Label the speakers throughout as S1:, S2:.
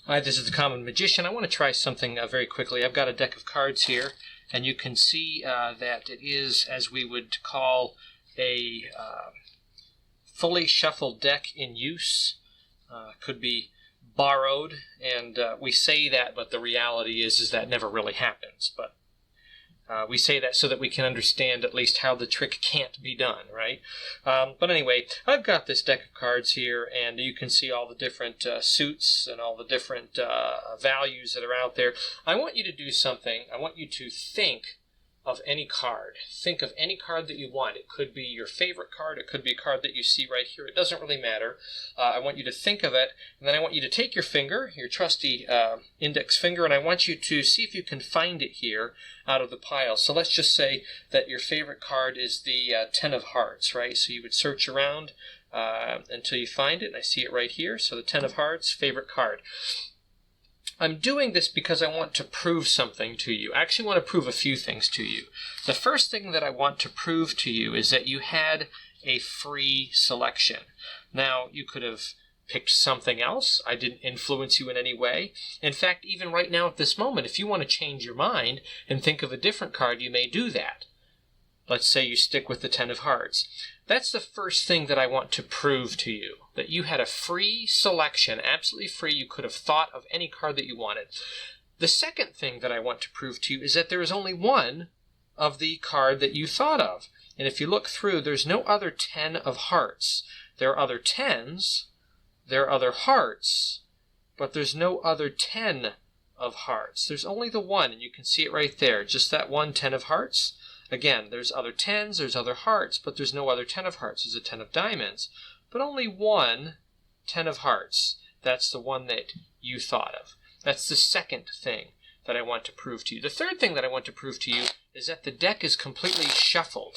S1: Hi, this is the Common Magician. I want to try something very quickly. I've got a deck of cards here, and you can see that it is, as we would call, a fully shuffled deck in use. Could be borrowed, and we say that, but the reality is that never really happens. But we say that so that we can understand at least how the trick can't be done, right? But anyway, I've got this deck of cards here, and you can see all the different suits and all the different values that are out there. I want you to do something. I want you to think of any card. Think of any card that you want. It could be your favorite card. It could be a card that you see right here. It doesn't really matter. I want you to think of it, and then I want you to take your finger, your trusty index finger, and I want you to see if you can find it here out of the pile. So let's just say that your favorite card is the Ten of Hearts, right? So you would search around until you find it, and I see it right here. So the Ten of Hearts, favorite card. I'm doing this because I want to prove something to you. I actually want to prove a few things to you. The first thing that I want to prove to you is that you had a free selection. Now, you could have picked something else. I didn't influence you in any way. In fact, even right now at this moment, if you want to change your mind and think of a different card, you may do that. Let's say you stick with the Ten of Hearts. That's the first thing that I want to prove to you, that you had a free selection, absolutely free. You could have thought of any card that you wanted. The second thing that I want to prove to you is that there is only one of the card that you thought of. And if you look through, there's no other Ten of Hearts. There are other tens, there are other hearts, but there's no other Ten of Hearts. There's only the one, and you can see it right there, just that one Ten of Hearts. Again, there's other tens, there's other hearts, but there's no other Ten of Hearts. There's a Ten of Diamonds, but only one Ten of Hearts. That's the one that you thought of. That's the second thing that I want to prove to you. The third thing that I want to prove to you is that the deck is completely shuffled.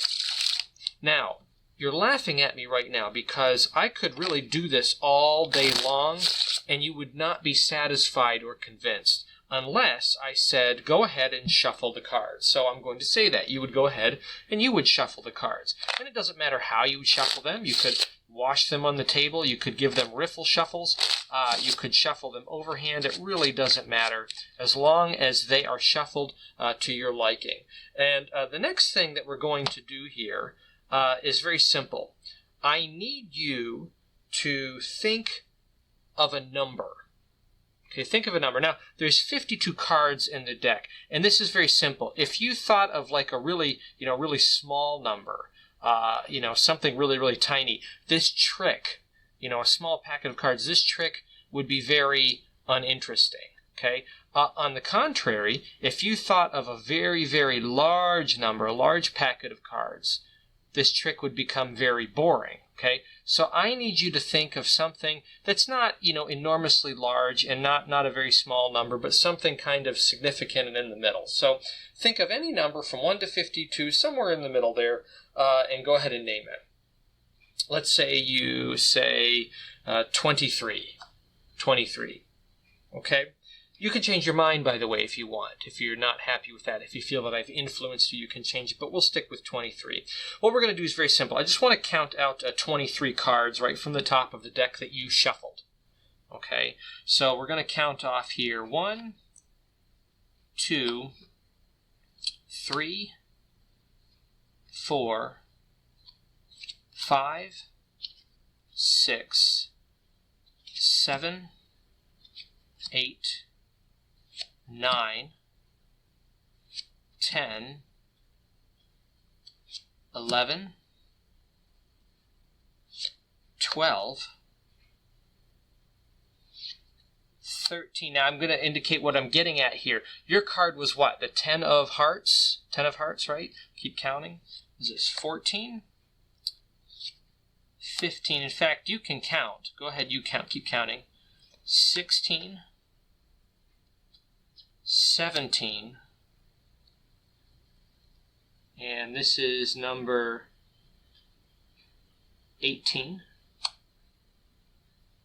S1: Now, you're laughing at me right now because I could really do this all day long and you would not be satisfied or convinced unless I said, go ahead and shuffle the cards. So I'm going to say that. You would go ahead and you would shuffle the cards. And it doesn't matter how you would shuffle them. You could wash them on the table. You could give them riffle shuffles. You could shuffle them overhand. It really doesn't matter as long as they are shuffled to your liking. And the next thing that we're going to do here is very simple. I need you to think of a number. Okay, think of a number. Now, there's 52 cards in the deck, and this is very simple. If you thought of like a really, really small number, something really, really tiny, this trick, a small packet of cards, this trick would be very uninteresting, okay? On the contrary, if you thought of a very, very large number, a large packet of cards, this trick would become very boring, okay? So I need you to think of something that's not, enormously large and not a very small number, but something kind of significant and in the middle. So think of any number from 1 to 52, somewhere in the middle there, and go ahead and name it. Let's say you say 23. 23, okay? You can change your mind, by the way, if you want. If you're not happy with that, if you feel that I've influenced you, you can change it, but we'll stick with 23. What we're going to do is very simple. I just want to count out 23 cards right from the top of the deck that you shuffled. Okay, so we're going to count off here 1, 2, 3, 4, 5, 6, 7, 8, 9, 10, 11, 12, 13. Now I'm going to indicate what I'm getting at here. Your card was what? The Ten of Hearts? 10 of Hearts, right? Keep counting. Is this 14? 15. In fact, you can count. Go ahead, you count. Keep counting. 16. 17, and this is number 18.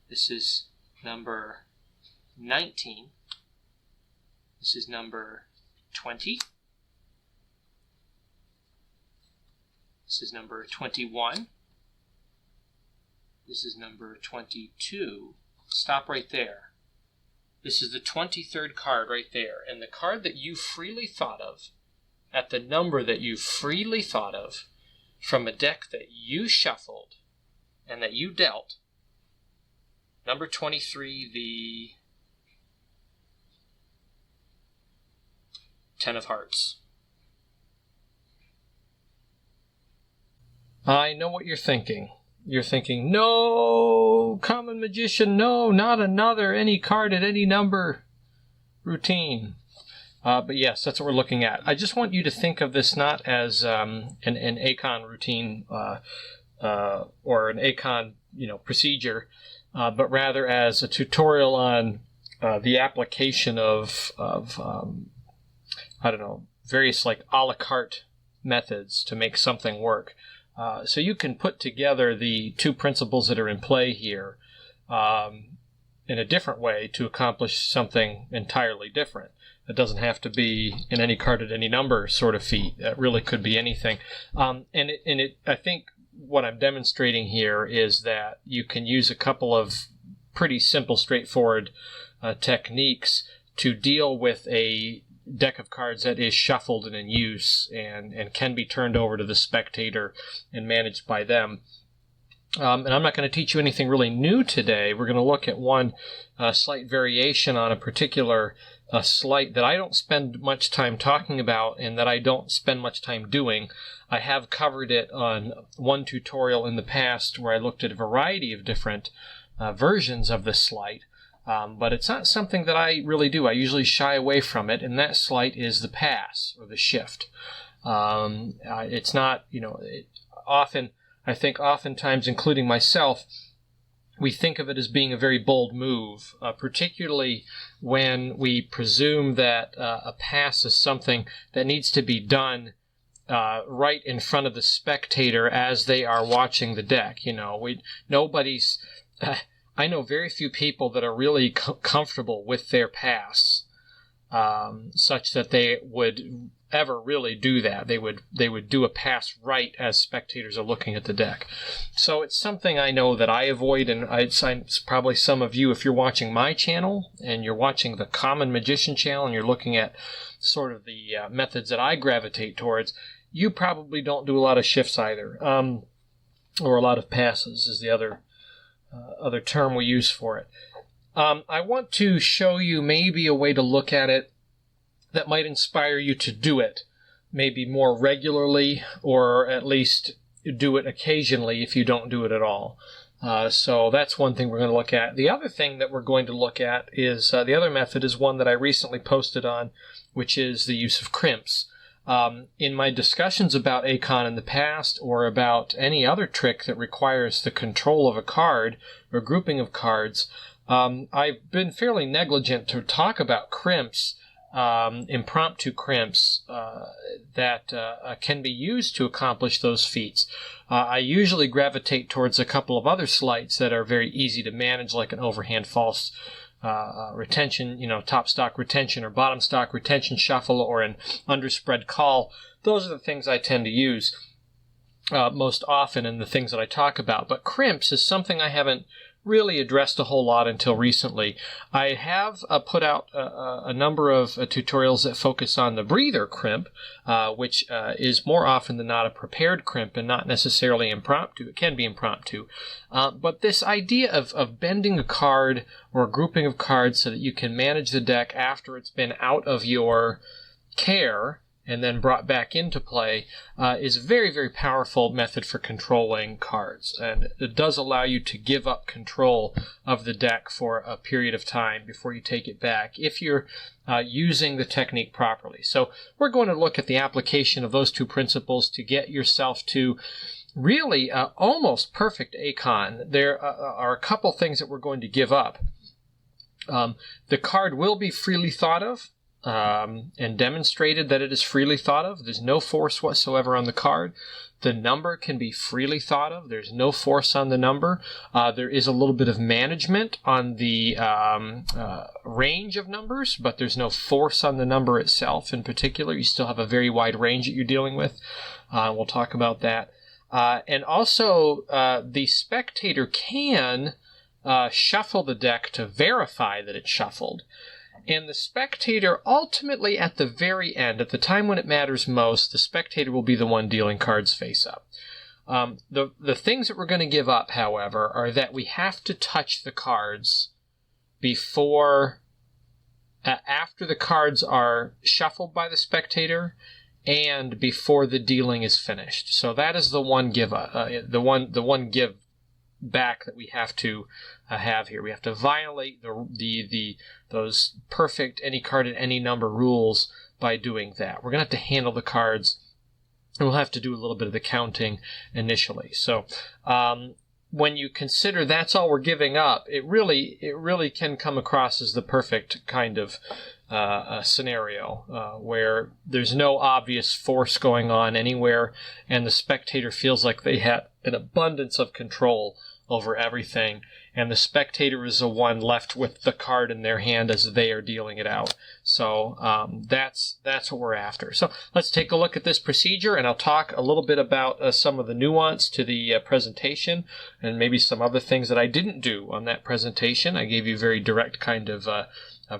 S1: This is number 19. This is number 20. This is number 21. This is number 22. Stop right there. This is the 23rd card right there. And the card that you freely thought of, at the number that you freely thought of, from a deck that you shuffled and that you dealt, number 23, the 10 of Hearts. I know what you're thinking. You're thinking, no, Common Magician, no, not another any card at any number routine. But yes, that's what we're looking at. I just want you to think of this not as an ACAAN routine or an ACAAN procedure, but rather as a tutorial on the application of various like a la carte methods to make something work. So you can put together the two principles that are in play here in a different way to accomplish something entirely different. It doesn't have to be an any card at any number sort of feat. It really could be anything. I think what I'm demonstrating here is that you can use a couple of pretty simple, straightforward techniques to deal with a deck of cards that is shuffled and in use and can be turned over to the spectator and managed by them. And I'm not going to teach you anything really new today. We're going to look at one slight variation on a particular sleight that I don't spend much time talking about and that I don't spend much time doing. I have covered it on one tutorial in the past where I looked at a variety of different versions of this sleight. But it's not something that I really do. I usually shy away from it, and that sleight is the pass or the shift. It's not, oftentimes, including myself, we think of it as being a very bold move, particularly when we presume that a pass is something that needs to be done right in front of the spectator as they are watching the deck. I know very few people that are really comfortable with their pass, such that they would ever really do that. They would do a pass right as spectators are looking at the deck. So it's something I know that I avoid, and it's probably some of you, if you're watching my channel and you're watching the Common Magician channel and you're looking at sort of the methods that I gravitate towards, you probably don't do a lot of shifts either, or a lot of passes is the other term we use for it. I want to show you maybe a way to look at it that might inspire you to do it maybe more regularly, or at least do it occasionally if you don't do it at all. So that's one thing we're going to look at. The other thing that we're going to look at is the other method is one that I recently posted on, which is the use of crimps. In my discussions about ACAAN in the past, or about any other trick that requires the control of a card or grouping of cards, I've been fairly negligent to talk about crimps, impromptu crimps that can be used to accomplish those feats. I usually gravitate towards a couple of other sleights that are very easy to manage, like an overhand false retention, top stock retention or bottom stock retention shuffle, or an underspread call. Those are the things I tend to use most often, and the things that I talk about. But crimps is something I haven't really addressed a whole lot until recently. I have put out a number of tutorials that focus on the breather crimp, which is more often than not a prepared crimp and not necessarily impromptu. It can be impromptu. But this idea of bending a card or a grouping of cards so that you can manage the deck after it's been out of your care and then brought back into play is a very, very powerful method for controlling cards. And it does allow you to give up control of the deck for a period of time before you take it back, if you're using the technique properly. So we're going to look at the application of those two principles to get yourself to really almost perfect ACAAN. There are a couple things that we're going to give up. The card will be freely thought of, and demonstrated that it is freely thought of. There's no force whatsoever on the card. The number can be freely thought of. There's no force on the number. There is a little bit of management on the range of numbers, but there's no force on the number itself in particular. You still have a very wide range that you're dealing with. We'll talk about that. And also, the spectator can shuffle the deck to verify that it's shuffled. And the spectator, ultimately at the very end, at the time when it matters most, the spectator will be the one dealing cards face up. The things that we're going to give up, however, are that we have to touch the cards before, after the cards are shuffled by the spectator, and before the dealing is finished. So that is the one give back that we have to have here. We have to violate those perfect any card at any number rules by doing that. We're going to have to handle the cards, and we'll have to do a little bit of the counting initially. So when you consider that's all we're giving up, it really can come across as the perfect kind of scenario where there's no obvious force going on anywhere, and the spectator feels like they have an abundance of control over everything, and the spectator is the one left with the card in their hand as they are dealing it out. So that's what we're after. So let's take a look at this procedure, and I'll talk a little bit about some of the nuance to the presentation, and maybe some other things that I didn't do on that presentation. I gave you a very direct kind of a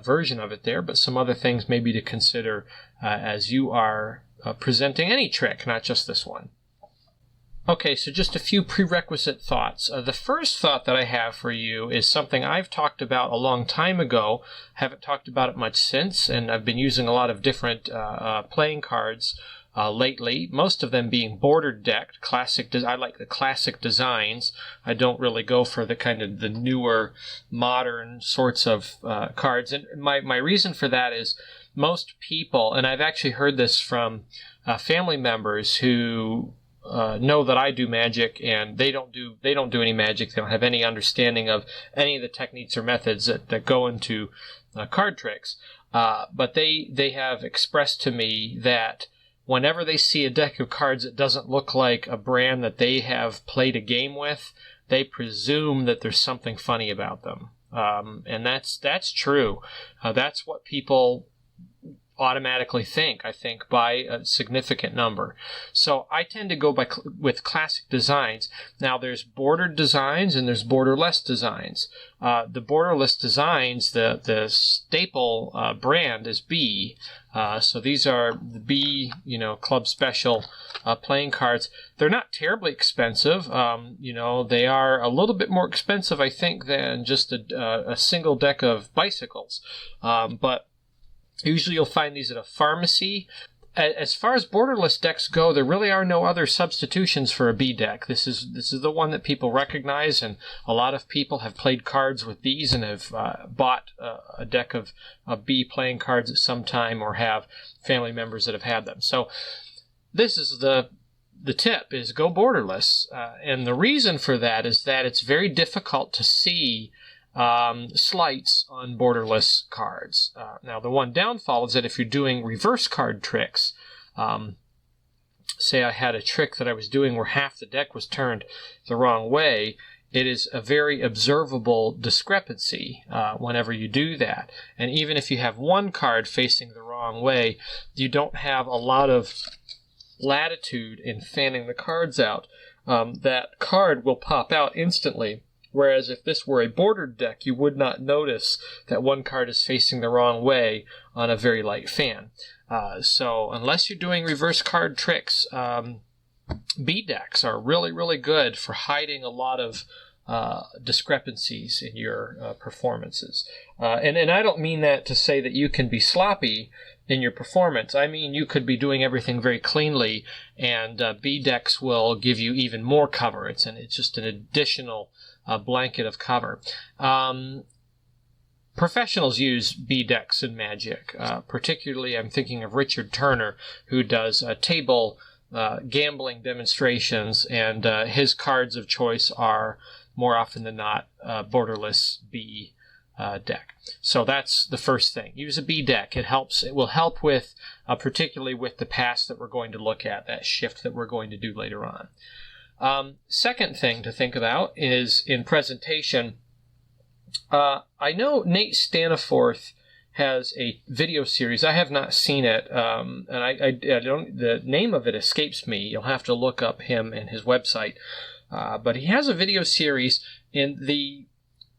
S1: version of it there, but some other things maybe to consider as you are presenting any trick, not just this one. Okay, so just a few prerequisite thoughts. The first thought that I have for you is something I've talked about a long time ago. Haven't talked about it much since, and I've been using a lot of different playing cards lately, most of them being bordered decked. I like the classic designs. I don't really go for the kind of the newer, modern sorts of cards. And my reason for that is most people, and I've actually heard this from family members who know that I do magic, and they don't do any magic. They don't have any understanding of any of the techniques or methods that go into card tricks. But they have expressed to me that whenever they see a deck of cards that doesn't look like a brand that they have played a game with, they presume that there's something funny about them. And that's true. That's what people automatically think, I think, by a significant number. So I tend to go with classic designs. Now there's bordered designs and there's borderless designs. The borderless designs, the staple brand is B. So these are the B, club special playing cards. They're not terribly expensive. They are a little bit more expensive, I think, than just a single deck of bicycles. But usually you'll find these at a pharmacy. As far as borderless decks go, there really are no other substitutions for a B deck. This is the one that people recognize, and a lot of people have played cards with these and have bought a deck of B playing cards at some time, or have family members that have had them. So this is the tip, is go borderless. And the reason for that is that it's very difficult to see slights on borderless cards. Now, the one downfall is that if you're doing reverse card tricks, say I had a trick that I was doing where half the deck was turned the wrong way, it is a very observable discrepancy whenever you do that. And even if you have one card facing the wrong way, you don't have a lot of latitude in fanning the cards out. That card will pop out instantly. Whereas if this were a bordered deck, you would not notice that one card is facing the wrong way on a very light fan. So unless you're doing reverse card tricks, B decks are really, really good for hiding a lot of discrepancies in your performances. And I don't mean that to say that you can be sloppy in your performance. I mean, you could be doing everything very cleanly, and B decks will give you even more cover. It's just an additional blanket of cover. Professionals use B decks in Magic. Particularly, I'm thinking of Richard Turner, who does table gambling demonstrations, and his cards of choice are more often than not borderless B deck. So that's the first thing. Use a B deck. It will help with, particularly with the pass that we're going to look at, that shift that we're going to do later on. Second thing to think about is in presentation. I know Nate Staniforth has a video series. I have not seen it, and I don't. The name of it escapes me. You'll have to look up him and his website. But he has a video series, and the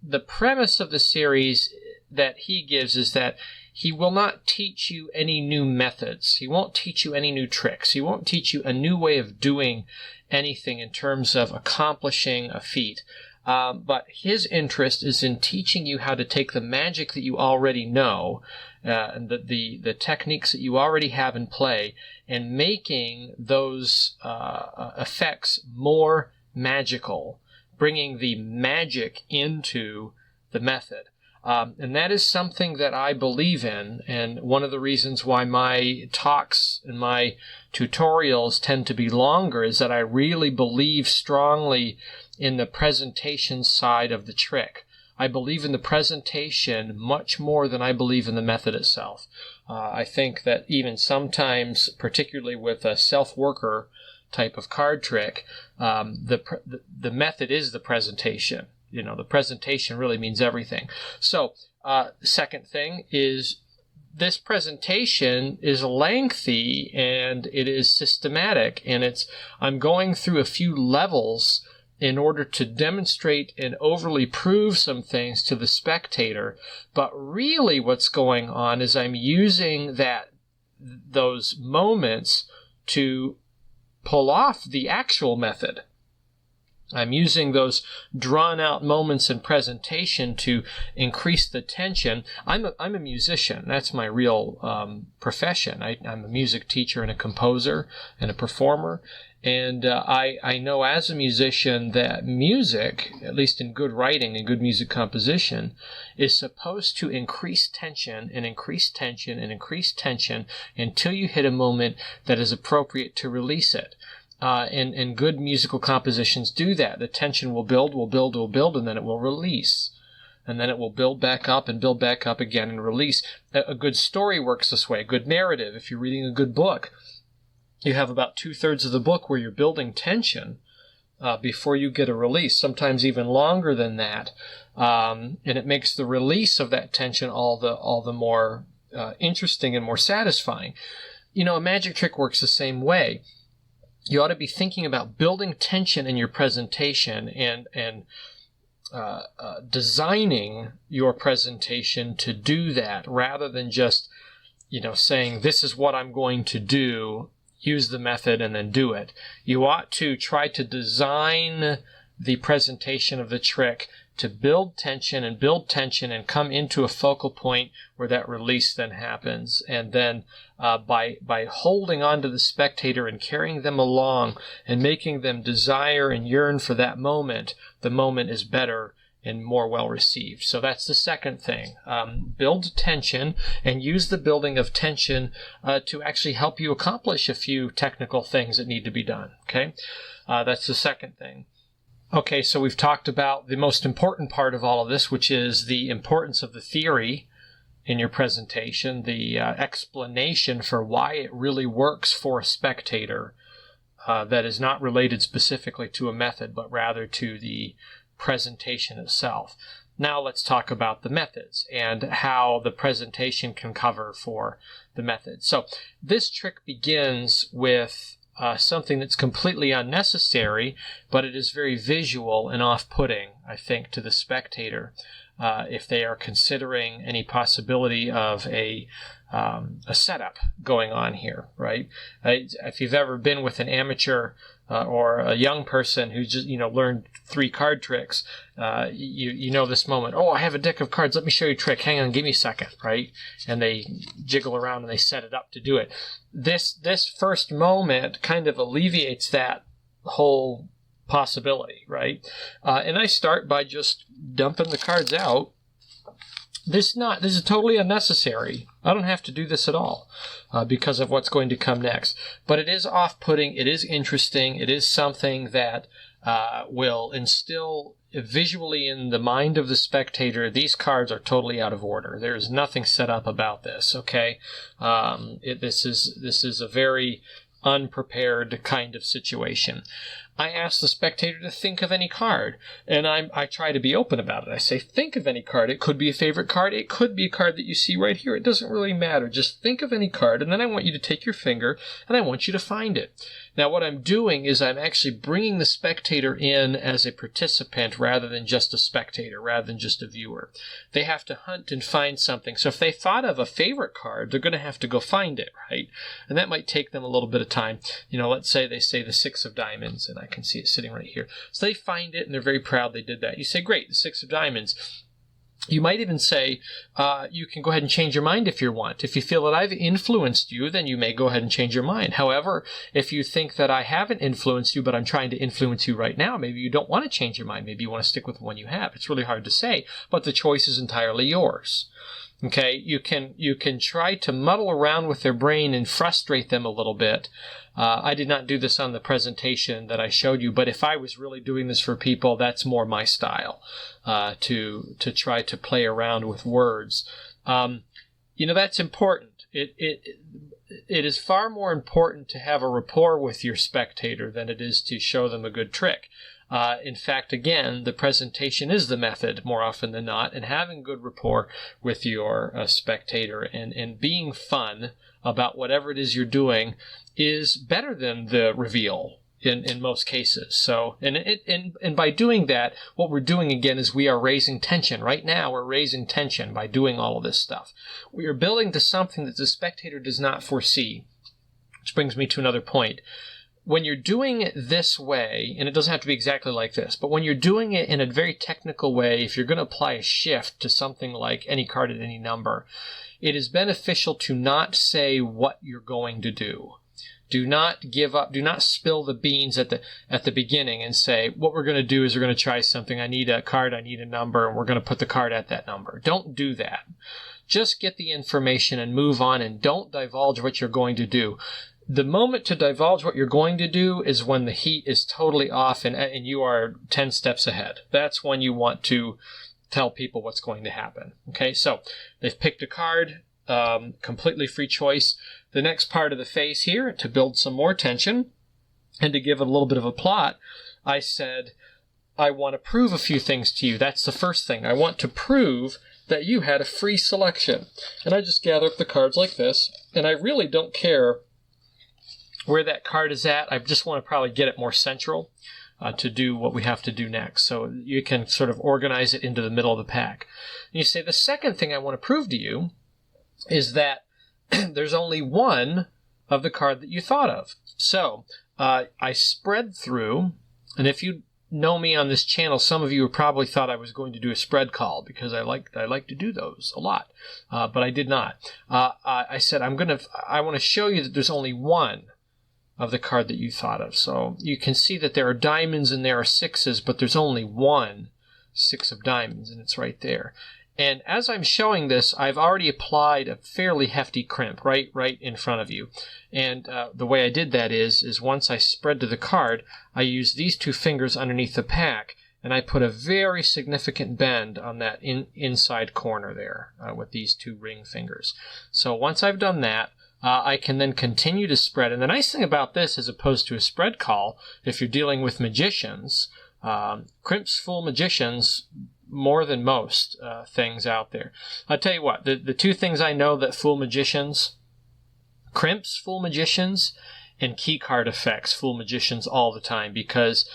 S1: the premise of the series that he gives is that he will not teach you any new methods. He won't teach you any new tricks. He won't teach you a new way of doing anything in terms of accomplishing a feat. But his interest is in teaching you how to take the magic that you already know, and the techniques that you already have in play, and making those effects more magical, bringing the magic into the method. And that is something that I believe in, and one of the reasons why my talks and my tutorials tend to be longer is that I really believe strongly in the presentation side of the trick. I believe in the presentation much more than I believe in the method itself. I think that even sometimes, particularly with a self-worker type of card trick, the method is the presentation. You know, the presentation really means everything. So, second thing is this presentation is lengthy and it is systematic, and I'm going through a few levels in order to demonstrate and overly prove some things to the spectator. But really what's going on is I'm using those moments to pull off the actual method. I'm using those drawn-out moments in presentation to increase the tension. I'm a musician. That's my real profession. I'm a music teacher and a composer and a performer. And I know as a musician that music, at least in good writing and good music composition, is supposed to increase tension and increase tension and increase tension until you hit a moment that is appropriate to release it. And good musical compositions do that. The tension will build, and then it will release. And then it will build back up again and release. A good story works this way. A good narrative, if you're reading a good book, you have about 2/3 of the book where you're building tension before you get a release, sometimes even longer than that. And it makes the release of that tension all the more interesting and more satisfying. You know, a magic trick works the same way. You ought to be thinking about building tension in your presentation and designing your presentation to do that, rather than just, saying, this is what I'm going to do, use the method, and then do it. You ought to try to design the presentation of the trick to build tension and come into a focal point where that release then happens. And then by holding on to the spectator and carrying them along and making them desire and yearn for that moment, the moment is better and more well received. So that's the second thing. Build tension and use the building of tension to actually help you accomplish a few technical things that need to be done. Okay, that's the second thing. Okay, so we've talked about the most important part of all of this, which is the importance of the theory in your presentation, the explanation for why it really works for a spectator that is not related specifically to a method, but rather to the presentation itself. Now let's talk about the methods and how the presentation can cover for the method. So this trick begins with something that's completely unnecessary, but it is very visual and off-putting, I think, to the spectator if they are considering any possibility of a setup going on here, right? If you've ever been with an amateur or a young person who's just, learned 3 card tricks, you know this moment. Oh, I have a deck of cards. Let me show you a trick. Hang on, give me a second, right? And they jiggle around and they set it up to do it. This first moment kind of alleviates that whole possibility, right? And I start by just dumping the cards out. This is totally unnecessary. I don't have to do this at all because of what's going to come next. But it is off-putting. It is interesting. It is something that will instill visually in the mind of the spectator, these cards are totally out of order. There is nothing set up about this, okay? This is a very unprepared kind of situation. I ask the spectator to think of any card, and I try to be open about it. I say, think of any card. It could be a favorite card. It could be a card that you see right here. It doesn't really matter. Just think of any card, and then I want you to take your finger, and I want you to find it. Now, what I'm doing is I'm actually bringing the spectator in as a participant rather than just a spectator, rather than just a viewer. They have to hunt and find something. So if they thought of a favorite card, they're going to have to go find it, right? And that might take them a little bit of time. Let's say they say the 6 of diamonds, and I can see it sitting right here. So they find it, and they're very proud they did that. You say, great, the 6 of diamonds. You might even say, you can go ahead and change your mind if you want. If you feel that I've influenced you, then you may go ahead and change your mind. However, if you think that I haven't influenced you, but I'm trying to influence you right now, maybe you don't want to change your mind. Maybe you want to stick with the one you have. It's really hard to say, but the choice is entirely yours. Okay, you can try to muddle around with their brain and frustrate them a little bit. I did not do this on the presentation that I showed you, but if I was really doing this for people, that's more my style, to try to play around with words. That's important. It is far more important to have a rapport with your spectator than it is to show them a good trick. In fact, again, the presentation is the method more often than not, and having good rapport with your spectator and being fun about whatever it is you're doing is better than the reveal in most cases. So, and by doing that, what we're doing again is we are raising tension. Right now, we're raising tension by doing all of this stuff. We are building to something that the spectator does not foresee, which brings me to another point. When you're doing it this way, and it doesn't have to be exactly like this, but when you're doing it in a very technical way, if you're going to apply a shift to something like any card at any number, it is beneficial to not say what you're going to do. Do not give up. Do not spill the beans at the beginning and say, what we're going to do is we're going to try something. I need a card, I need a number, and we're going to put the card at that number. Don't do that. Just get the information and move on, and don't divulge what you're going to do. The moment to divulge what you're going to do is when the heat is totally off and you are 10 steps ahead. That's when you want to tell people what's going to happen. Okay, so they've picked a card, completely free choice. The next part of the phase here, to build some more tension and to give it a little bit of a plot, I said, I want to prove a few things to you. That's the first thing. I want to prove that you had a free selection. And I just gather up the cards like this, and I really don't care where that card is at. I just want to probably get it more central to do what we have to do next. So you can sort of organize it into the middle of the pack. And you say, the second thing I want to prove to you is that there's only one of the card that you thought of. So I spread through, and if you know me on this channel, some of you probably thought I was going to do a spread call because I like to do those a lot, but I did not. I said I want to show you that there's only one of the card that you thought of. So you can see that there are diamonds and there are 6s, but there's only one 6 of diamonds, and it's right there. And as I'm showing this, I've already applied a fairly hefty crimp right in front of you. And the way I did that is once I spread to the card, I use these 2 fingers underneath the pack, and I put a very significant bend on that inside corner there with these 2 ring fingers. So once I've done that, I can then continue to spread. And the nice thing about this, as opposed to a spread call, if you're dealing with magicians, crimps fool magicians more than most things out there. I'll tell you what, the 2 things I know that fool magicians, crimps fool magicians, and key card effects fool magicians all the time, because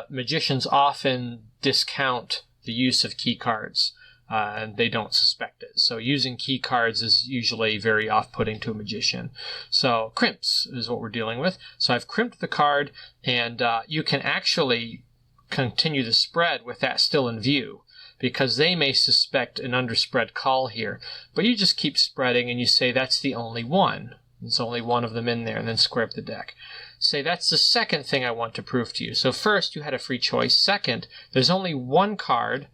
S1: magicians often discount the use of key cards. And they don't suspect it. So using key cards is usually very off-putting to a magician. So crimps is what we're dealing with. So I've crimped the card, and you can actually continue the spread with that still in view, because they may suspect an underspread call here. But you just keep spreading, and you say that's the only one. There's only one of them in there, and then square up the deck. Say that's the second thing I want to prove to you. So first, you had a free choice. Second, there's only one card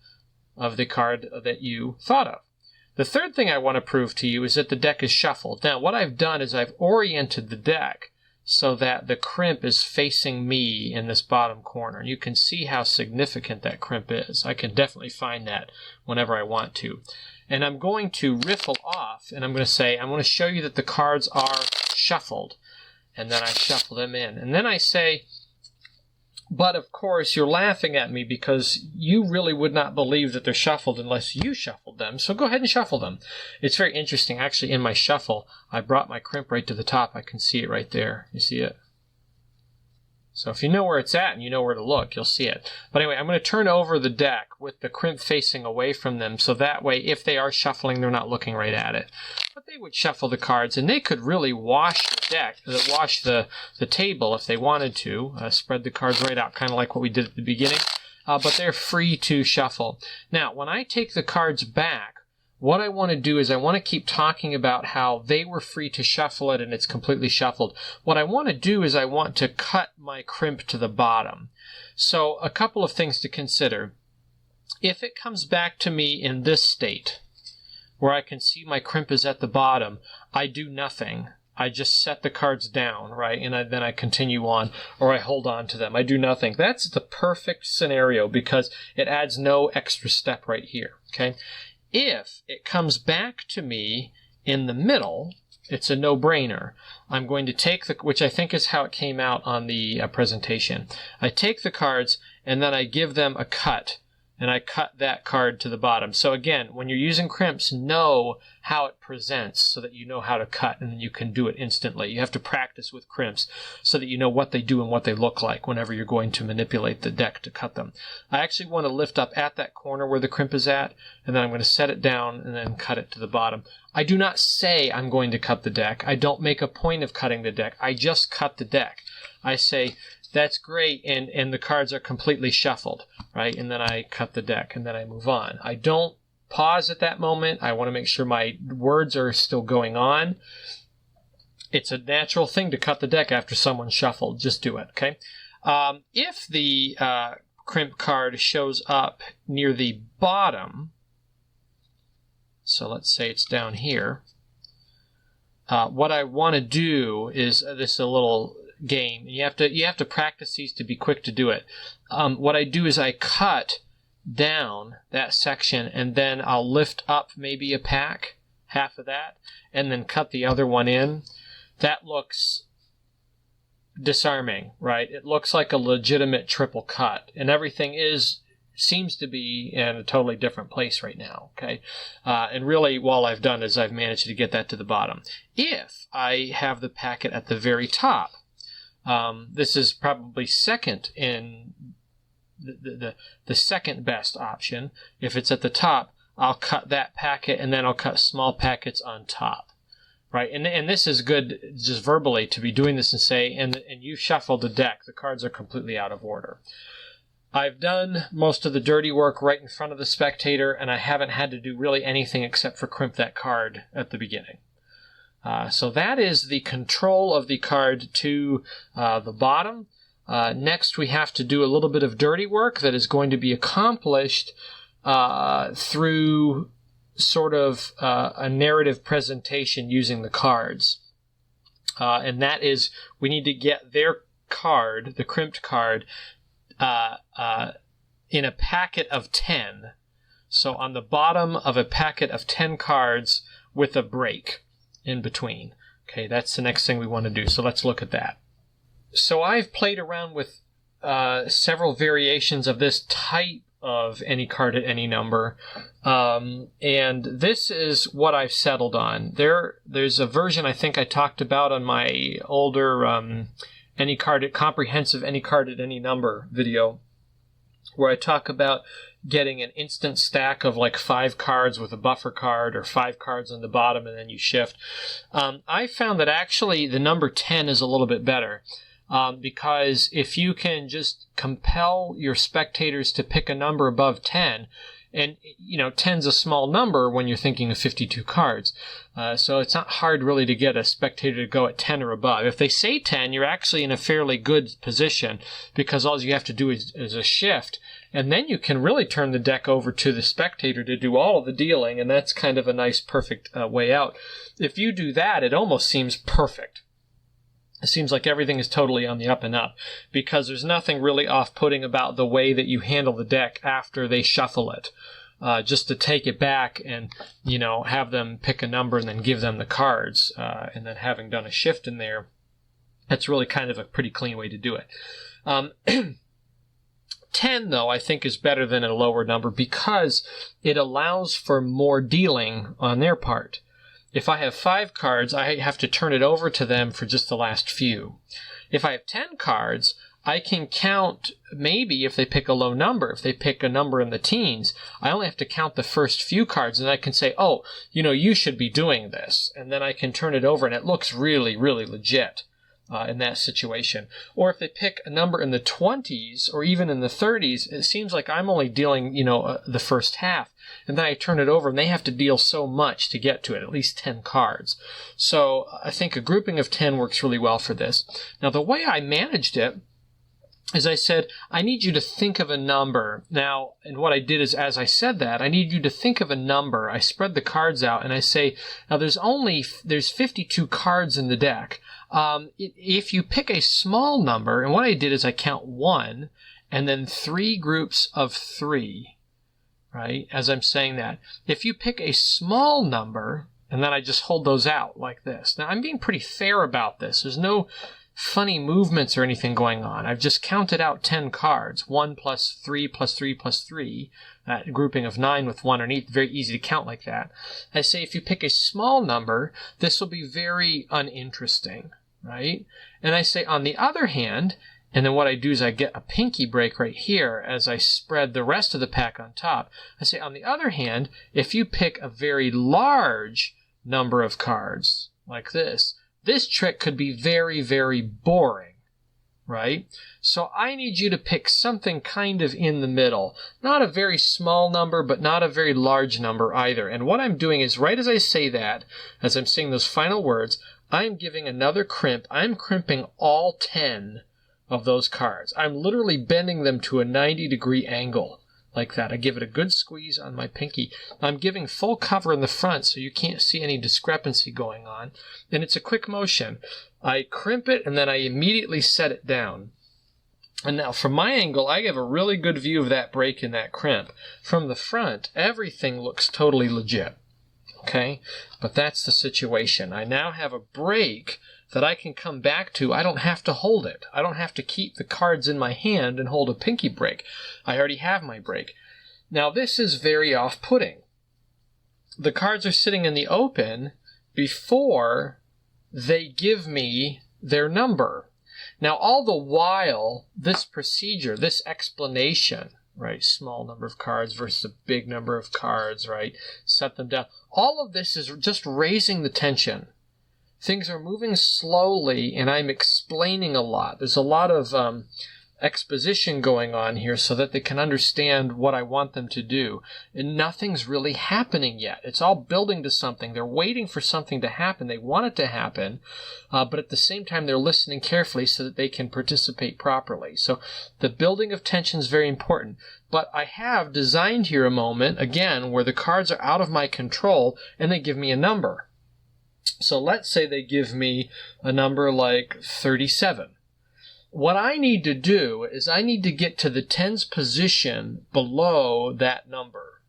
S1: of the card that you thought of. The third thing I want to prove to you is that the deck is shuffled. Now, what I've done is I've oriented the deck so that the crimp is facing me in this bottom corner. You can see how significant that crimp is. I can definitely find that whenever I want to. And I'm going to riffle off, and I'm going to say, I'm going to show you that the cards are shuffled. And then I shuffle them in. And then I say, But, of course, you're laughing at me because you really would not believe that they're shuffled unless you shuffled them. So go ahead and shuffle them. It's very interesting. Actually, in my shuffle, I brought my crimp right to the top. I can see it right there. You see it? So if you know where it's at and you know where to look, you'll see it. But anyway, I'm going to turn over the deck with the crimp facing away from them, so that way, if they are shuffling, they're not looking right at it. But they would shuffle the cards, and they could really wash the table if they wanted to, spread the cards right out, kind of like what we did at the beginning. But they're free to shuffle. Now, when I take the cards back, what I want to do is I want to keep talking about how they were free to shuffle it and it's completely shuffled. What I want to do is I want to cut my crimp to the bottom. So a couple of things to consider. If it comes back to me in this state, where I can see my crimp is at the bottom, I do nothing. I just set the cards down, right? And then I continue on, or I hold on to them. I do nothing. That's the perfect scenario because it adds no extra step right here, okay? If it comes back to me in the middle, it's a no-brainer. I'm going to take which I think is how it came out on the presentation. I take the cards and then I give them a cut, and I cut that card to the bottom. So again, when you're using crimps, know how it presents so that you know how to cut and you can do it instantly. You have to practice with crimps so that you know what they do and what they look like whenever you're going to manipulate the deck to cut them. I actually want to lift up at that corner where the crimp is at, and then I'm going to set it down and then cut it to the bottom. I do not say I'm going to cut the deck. I don't make a point of cutting the deck. I just cut the deck. I say, that's great, and the cards are completely shuffled, right? And then I cut the deck, and then I move on. I don't pause at that moment. I want to make sure my words are still going on. It's a natural thing to cut the deck after someone's shuffled. Just do it, okay? If the crimp card shows up near the bottom, so let's say it's down here, what I want to do is, this is a little game. You have to practice these to be quick to do it. What I do is I cut down that section and then I'll lift up maybe a pack, half of that, and then cut the other one in. That looks disarming, right? It looks like a legitimate triple cut, and everything seems to be in a totally different place right now, okay? And really, all I've done is I've managed to get that to the bottom. If I have the packet at the very top, this is probably second in the second best option. If it's at the top, I'll cut that packet and then I'll cut small packets on top, right? And this is good just verbally to be doing this and say, and you shuffled the deck. The cards are completely out of order. I've done most of the dirty work right in front of the spectator, and I haven't had to do really anything except for crimp that card at the beginning. So that is the control of the card to the bottom. Next, we have to do a little bit of dirty work that is going to be accomplished through sort of a narrative presentation using the cards. And that is, we need to get their card, the crimped card, in a packet of 10. So on the bottom of a packet of 10 cards with a break in between. Okay, that's the next thing we want to do. So let's look at that. So I've played around with several variations of this type of any card at any number. And this is what I've settled on. There's a version I think I talked about on my older comprehensive any card at any number video, where I talk about getting an instant stack of like 5 cards with a buffer card or 5 cards on the bottom and then you shift. I found that actually the number 10 is a little bit better. Because if you can just compel your spectators to pick a number above 10, and 10's a small number when you're thinking of 52 cards, so it's not hard really to get a spectator to go at 10 or above. If they say 10, you're actually in a fairly good position, because all you have to do is a shift, and then you can really turn the deck over to the spectator to do all of the dealing, and that's kind of a nice, perfect way out. If you do that, it almost seems perfect. It seems like everything is totally on the up and up, because there's nothing really off-putting about the way that you handle the deck after they shuffle it. Just to take it back and, have them pick a number and then give them the cards, and then having done a shift in there, that's really kind of a pretty clean way to do it. 10, though, I think is better than a lower number because it allows for more dealing on their part. If I have 5 cards, I have to turn it over to them for just the last few. If I have 10 cards, I can count maybe if they pick a low number. If they pick a number in the teens, I only have to count the first few cards, and I can say, oh, you should be doing this. And then I can turn it over, and it looks really, really legit in that situation. Or if they pick a number in the 20s or even in the 30s, it seems like I'm only dealing, the first half. And then I turn it over, and they have to deal so much to get to it, at least 10 cards. So I think a grouping of 10 works really well for this. Now, the way I managed it, as I said, I need you to think of a number. Now, and what I did is, as I said that, I need you to think of a number. I spread the cards out, and I say, now there's 52 cards in the deck. If you pick a small number, and what I did is I count 1, and then 3 groups of 3, right, as I'm saying that. If you pick a small number, and then I just hold those out like this. Now, I'm being pretty fair about this. There's no funny movements or anything going on. I've just counted out 10 cards, 1 plus 3 plus 3 plus 3, a grouping of 9 with 1 underneath, very easy to count like that. I say if you pick a small number, this will be very uninteresting, right? And I say on the other hand, and then what I do is I get a pinky break right here as I spread the rest of the pack on top. I say on the other hand, if you pick a very large number of cards like this trick could be very, very boring, right? So I need you to pick something kind of in the middle. Not a very small number, but not a very large number either. And what I'm doing is right as I say that, as I'm saying those final words, I'm giving another crimp. I'm crimping all 10 of those cards. I'm literally bending them to a 90-degree angle. Like that. I give it a good squeeze on my pinky. I'm giving full cover in the front so you can't see any discrepancy going on. And it's a quick motion. I crimp it and then I immediately set it down. And now from my angle, I have a really good view of that break in that crimp. From the front, everything looks totally legit. Okay? But that's the situation. I now have a break that I can come back to. I don't have to hold it. I don't have to keep the cards in my hand and hold a pinky break. I already have my break. Now this is very off-putting. The cards are sitting in the open before they give me their number. Now all the while, this procedure, this explanation, right, small number of cards versus a big number of cards, right, set them down. All of this is just raising the tension. Things are moving slowly, and I'm explaining a lot. There's a lot of exposition going on here so that they can understand what I want them to do. And nothing's really happening yet. It's all building to something. They're waiting for something to happen. They want it to happen, but at the same time, they're listening carefully so that they can participate properly. So the building of tension is very important. But I have designed here a moment, again, where the cards are out of my control, and they give me a number. So let's say they give me a number like 37. What I need to do is I need to get to the tens position below that number.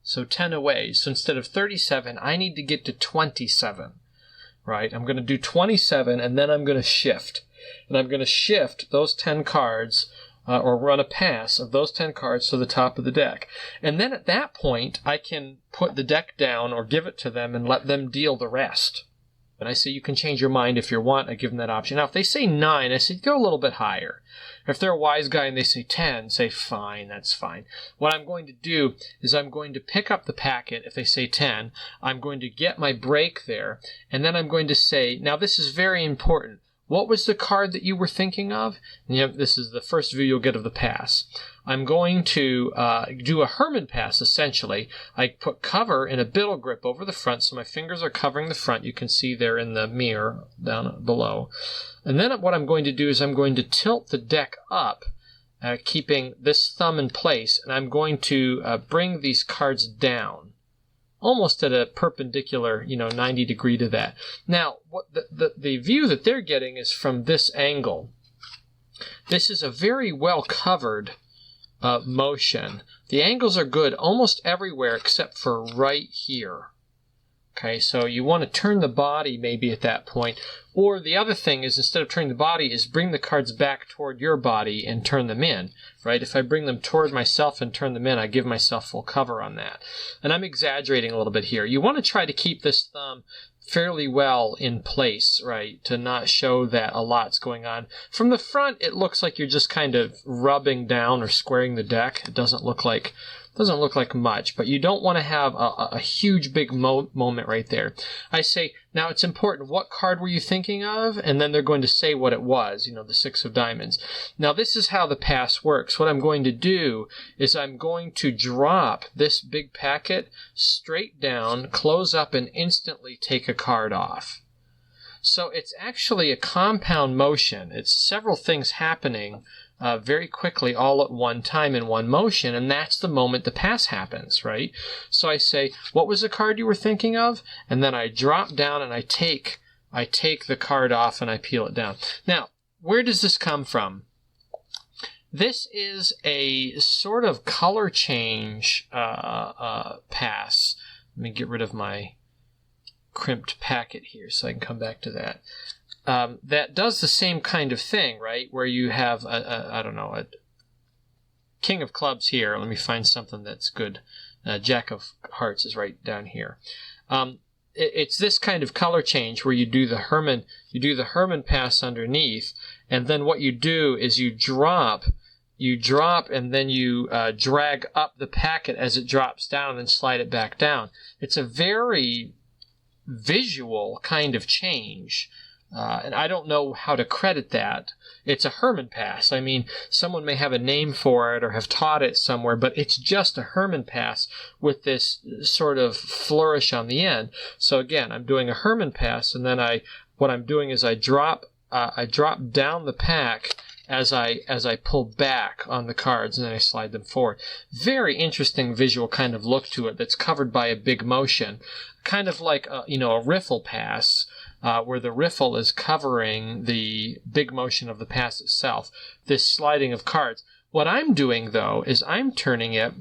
S1: So 10 away. So instead of 37, I need to get to 27. Right? I'm going to do 27, and then I'm going to shift. And I'm going to shift those 10 cards or run a pass of those 10 cards to the top of the deck. And then at that point, I can put the deck down or give it to them and let them deal the rest. And I say you can change your mind if you want. I give them that option. Now, if they say 9, I say go a little bit higher. If they're a wise guy and they say 10, say fine, that's fine. What I'm going to do is I'm going to pick up the packet. If they say 10, I'm going to get my break there. And then I'm going to say, now this is very important. What was the card that you were thinking of? And this is the first view you'll get of the pass. I'm going to do a Herman pass, essentially. I put cover in a biddle grip over the front, so my fingers are covering the front. You can see there in the mirror down below. And then what I'm going to do is I'm going to tilt the deck up, keeping this thumb in place, and I'm going to bring these cards down. Almost at a perpendicular, 90 degree to that. Now, what the view that they're getting is from this angle. This is a very well covered motion. The angles are good almost everywhere except for right here. Okay, so you want to turn the body maybe at that point. Or the other thing is, instead of turning the body, is bring the cards back toward your body and turn them in, right? If I bring them toward myself and turn them in, I give myself full cover on that. And I'm exaggerating a little bit here. You want to try to keep this thumb fairly well in place, right, to not show that a lot's going on. From the front, it looks like you're just kind of rubbing down or squaring the deck. It doesn't look like much, but you don't want to have a huge big moment right there. I say, now it's important, what card were you thinking of? And then they're going to say what it was, the 6 of diamonds. Now this is how the pass works. What I'm going to do is I'm going to drop this big packet straight down, close up, and instantly take a card off. So it's actually a compound motion. It's several things happening very quickly all at one time in one motion, and that's the moment the pass happens, right? So I say, what was the card you were thinking of? And then I drop down and I take the card off and I peel it down. Now, where does this come from? This is a sort of color change pass. Let me get rid of my crimped packet here so I can come back to that. That does the same kind of thing, right? Where you have, a king of clubs here. Let me find something that's good. Jack of hearts is right down here. It's this kind of color change where you do the Herman pass underneath, and then what you do is you drop, and then you drag up the packet as it drops down, and then slide it back down. It's a very visual kind of change. And I don't know how to credit that. It's a Herman pass. I mean, someone may have a name for it or have taught it somewhere, but it's just a Herman pass with this sort of flourish on the end. So again, I'm doing a Herman pass, and then what I'm doing is I drop down the pack as I pull back on the cards, and then I slide them forward. Very interesting visual kind of look to it that's covered by a big motion, kind of like a riffle pass. Where the riffle is covering the big motion of the pass itself, this sliding of cards. What I'm doing, though, is I'm turning it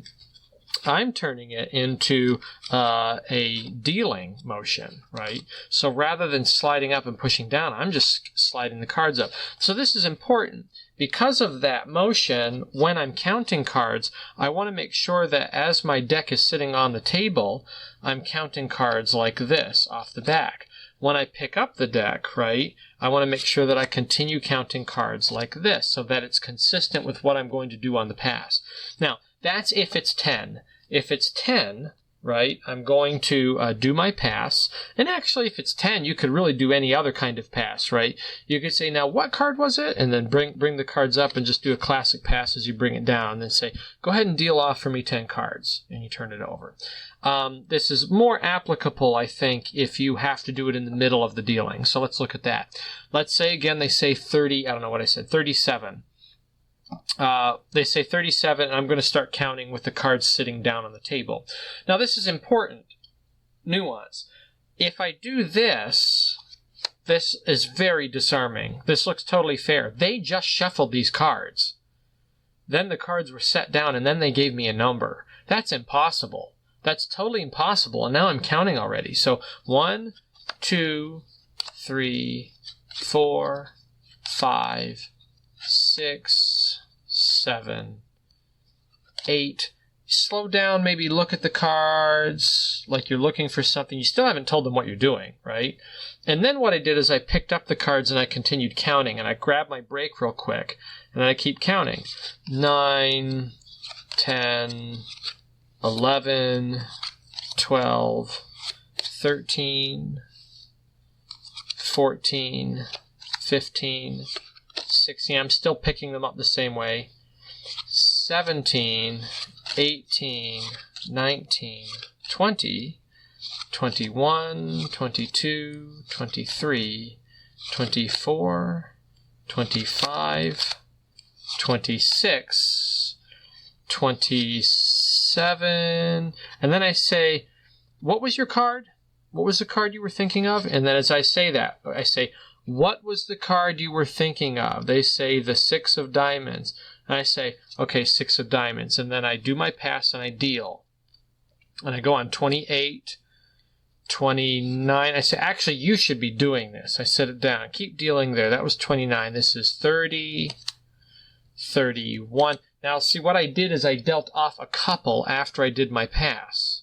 S1: into a dealing motion, right? So rather than sliding up and pushing down, I'm just sliding the cards up. So this is important. Because of that motion, when I'm counting cards, I want to make sure that as my deck is sitting on the table, I'm counting cards like this off the back. When I pick up the deck, right, I want to make sure that I continue counting cards like this so that it's consistent with what I'm going to do on the pass. Now, that's if it's 10. If it's 10, right, I'm going to do my pass. And actually, if it's 10, you could really do any other kind of pass, right? You could say, now, what card was it? And then bring the cards up and just do a classic pass as you bring it down. And then say, go ahead and deal off for me 10 cards. And you turn it over. This is more applicable, I think, if you have to do it in the middle of the dealing. So let's look at that. Let's say, again, they say 30, I don't know what I said, 37. They say 37, and I'm going to start counting with the cards sitting down on the table. Now, this is important nuance. If I do this, this is very disarming. This looks totally fair. They just shuffled these cards. Then the cards were set down, and then they gave me a number. That's impossible. That's totally impossible, and now I'm counting already. So 1, 2, 3, 4, 5, 6, 7, 8. Slow down, maybe look at the cards like you're looking for something. You still haven't told them what you're doing, right? And then what I did is I picked up the cards and I continued counting, and I grabbed my break real quick, and then I keep counting. 9, 10, 11, 12, 13, 14, 15, 16. I'm still picking them up the same way. 17, 18, 19, 20, 21, 22, 23, 24, 25, 26, 27, and then I say, what was your card? What was the card you were thinking of? And then as I say that, I say, what was the card you were thinking of? They say the 6 of diamonds. And I say, okay, 6 of diamonds. And then I do my pass and I deal. And I go on 28, 29. I say, actually, you should be doing this. I set it down. Keep dealing there. That was 29. This is 30, 31. Now, see, what I did is I dealt off a couple after I did my pass,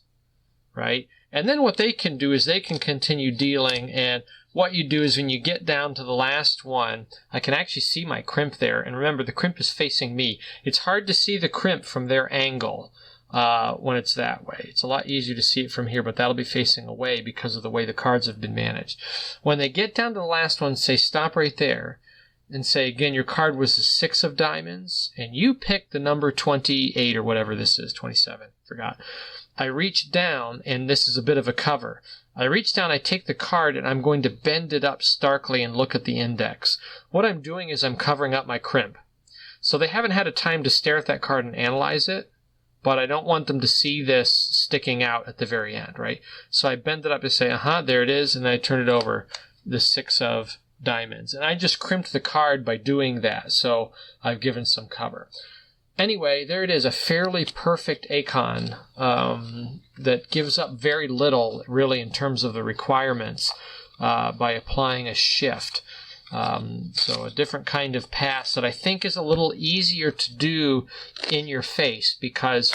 S1: right? And then what they can do is they can continue dealing, and what you do is when you get down to the last one, I can actually see my crimp there. And remember, the crimp is facing me. It's hard to see the crimp from their angle when it's that way. It's a lot easier to see it from here, but that'll be facing away because of the way the cards have been managed. When they get down to the last one, say stop right there and say, again, your card was the 6 of diamonds, and you pick the number 28 or whatever this is, 27, forgot. I reach down, and this is a bit of a cover. I reach down, I take the card, and I'm going to bend it up starkly and look at the index. What I'm doing is I'm covering up my crimp. So they haven't had a time to stare at that card and analyze it, but I don't want them to see this sticking out at the very end, right? So I bend it up to say, there it is, and then I turn it over, the 6 of diamonds. And I just crimped the card by doing that, so I've given some cover. Anyway, there it is, a fairly perfect ACAAN that gives up very little, really, in terms of the requirements by applying a shift. So a different kind of pass that I think is a little easier to do in your face because,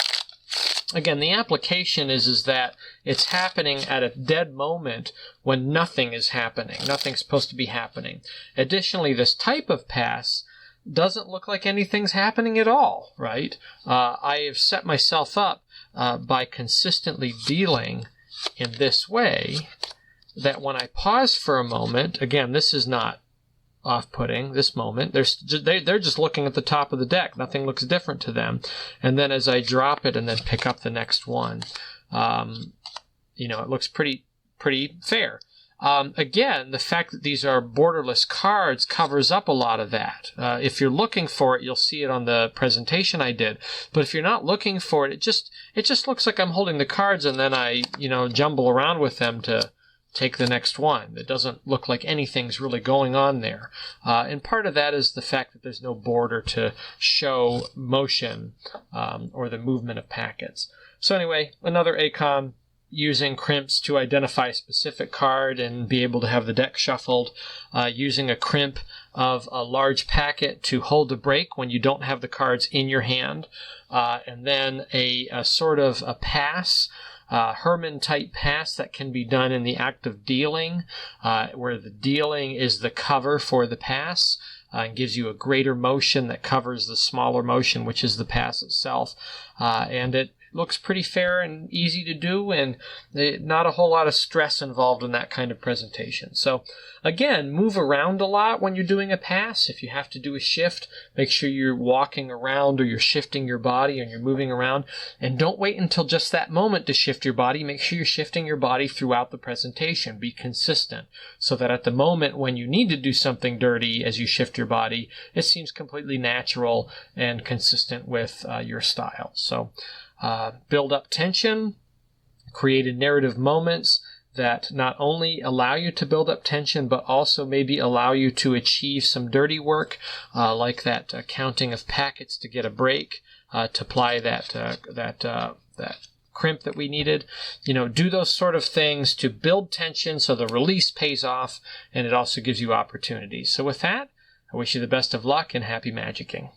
S1: again, the application is that it's happening at a dead moment when nothing is happening. Nothing's supposed to be happening. Additionally, this type of pass doesn't look like anything's happening at all, right? I have set myself up by consistently dealing in this way that when I pause for a moment, again, this is not off-putting, this moment, they're just looking at the top of the deck. Nothing looks different to them. And then as I drop it and then pick up the next one, it looks pretty fair. Again, the fact that these are borderless cards covers up a lot of that. If you're looking for it, you'll see it on the presentation I did. But if you're not looking for it, it just looks like I'm holding the cards and then I, jumble around with them to take the next one. It doesn't look like anything's really going on there. And part of that is the fact that there's no border to show motion or the movement of packets. So anyway, another ACAAN using crimps to identify a specific card and be able to have the deck shuffled, using a crimp of a large packet to hold a break when you don't have the cards in your hand, and then a sort of a pass, Herman-type pass that can be done in the act of dealing, where the dealing is the cover for the pass, and gives you a greater motion that covers the smaller motion, which is the pass itself, and it looks pretty fair and easy to do, and not a whole lot of stress involved in that kind of presentation. So again, move around a lot when you're doing a pass. If you have to do a shift, make sure you're walking around or you're shifting your body and you're moving around, and don't wait until just that moment to shift your body. Make sure you're shifting your body throughout the presentation. Be consistent so that at the moment when you need to do something dirty as you shift your body, it seems completely natural and consistent with your style. So build up tension, create narrative moments that not only allow you to build up tension, but also maybe allow you to achieve some dirty work, like that counting of packets to get a break, to apply that crimp that we needed. Do those sort of things to build tension so the release pays off, and it also gives you opportunities. So with that, I wish you the best of luck and happy magicking.